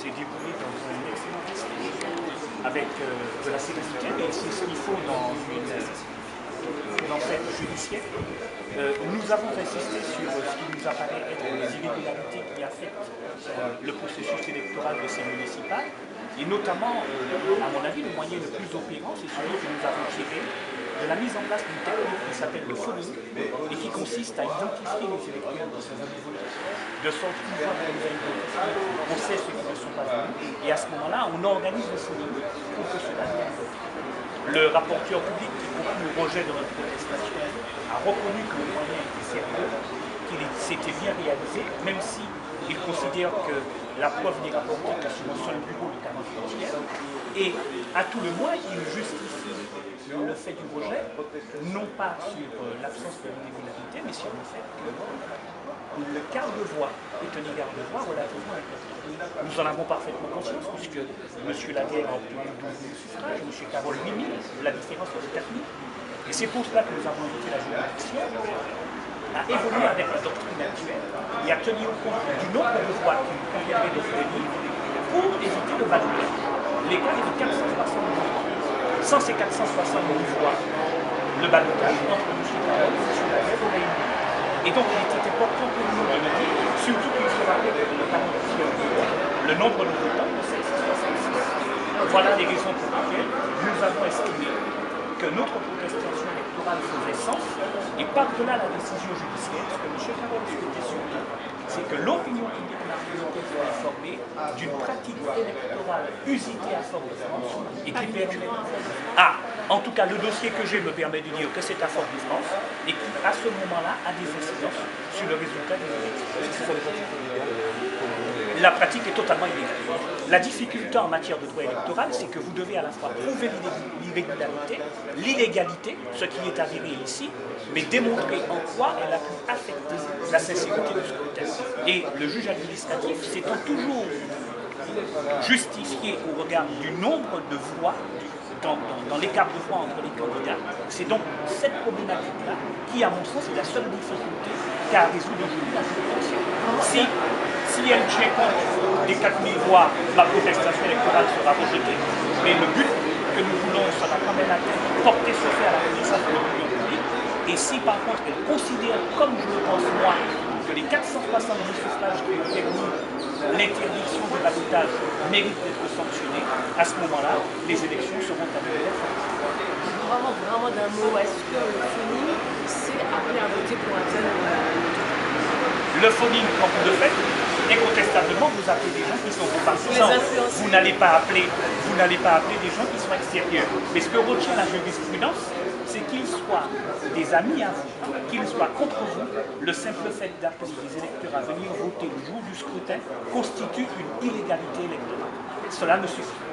s'est déroulé dans un excellent esprit, avec de la sérénité, mais c'est ce qu'il faut dans une enquête judiciaire. Nous avons insisté sur ce qui nous apparaît être les irrégularités qui affectent le processus électoral de ces municipales, et notamment, à mon avis, le moyen le plus opérant, c'est celui que nous avons tiré de la mise en place d'une technique qui s'appelle le phoning et qui consiste à identifier les électeurs de sorte qu'une fois qu'on les a identifiés, on sait ceux qui ne sont pas venus, et à ce moment-là, on organise le phoning pour que cela vienne. Le rapporteur public qui conclut le rejet de notre protestation a reconnu que le moyen était sérieux, qu'il s'était bien réalisé, même si il considère que la preuve n'est rapportée que sur un seul bureau de Canal frontière, et à tout le moins, il justifie le fait du rejet, non pas sur l'absence de régularité, mais sur le fait que le quart de voix est un égard de voix relativement important. Nous en avons parfaitement conscience, puisque M. Laguerre a obtenu 12 000 suffrages, M. Carole 8 000, la différence est 4 000. Et c'est pour cela que nous avons invité la juridiction à évoluer avec la doctrine actuelle et à tenir compte du nombre de voix qu'il conviendrait d'obtenir pour éviter le ballottage. L'écart est de 460 voix. Sans ces 460 voix, le ballottage entre M. Carole et M. Laguerre aurait eu lieu. Et donc il était important pour nous de le dire, surtout qu'il se rappelle que le parti le nombre de votants de 766. Voilà les raisons pour lesquelles nous avons estimé que notre protestation électorale faisait sens, et par-delà la décision judiciaire, ce que M. Carole souhaitait surtout, c'est que l'opinion publique martiniquaise soit informée d'une pratique électorale usitée à Fort-de-France et qui permet... en tout cas, le dossier que j'ai me permet de dire que c'est à Fort-de-France et qui, à ce moment-là, a des incidences sur le résultat des élections. La pratique est totalement illégale. La difficulté en matière de droit électoral, c'est que vous devez à la fois prouver l'irrégularité, l'illégalité, ce qui est avéré ici, mais démontrer en quoi elle a pu affecter la sincérité du scrutin. Et le juge administratif s'étant toujours justifié au regard du nombre de voix, dans l'écart de voix entre les candidats, c'est donc cette problématique-là qui, à mon sens, est la seule difficulté qu'a à résoudre aujourd'hui la situation. Si elle tient compte des 4 000 voix, la protestation électorale sera rejetée, mais le but que nous voulons sera quand même atteint, porter ce fait à la connaissance de l'opinion publique, et si par contre elle considère, comme je le pense moi, que les 470 suffrages qui ont permis l'interdiction de ballottage méritent d'être sanctionnés, à ce moment-là, les élections seront annulées. Vraiment d'un mot, est-ce que le phoning, c'est appelé à voter pour un tel Le phoning, quand vous le faites, incontestablement, vous appelez des gens qui sont vos partisans. Vous n'allez pas appeler des gens qui sont extérieurs. Mais ce que retient la jurisprudence, c'est qu'ils soient des amis à vous, qu'ils soient contre vous. Le simple fait d'appeler les électeurs à venir voter le jour du scrutin constitue une illégalité électorale. Cela me suffit.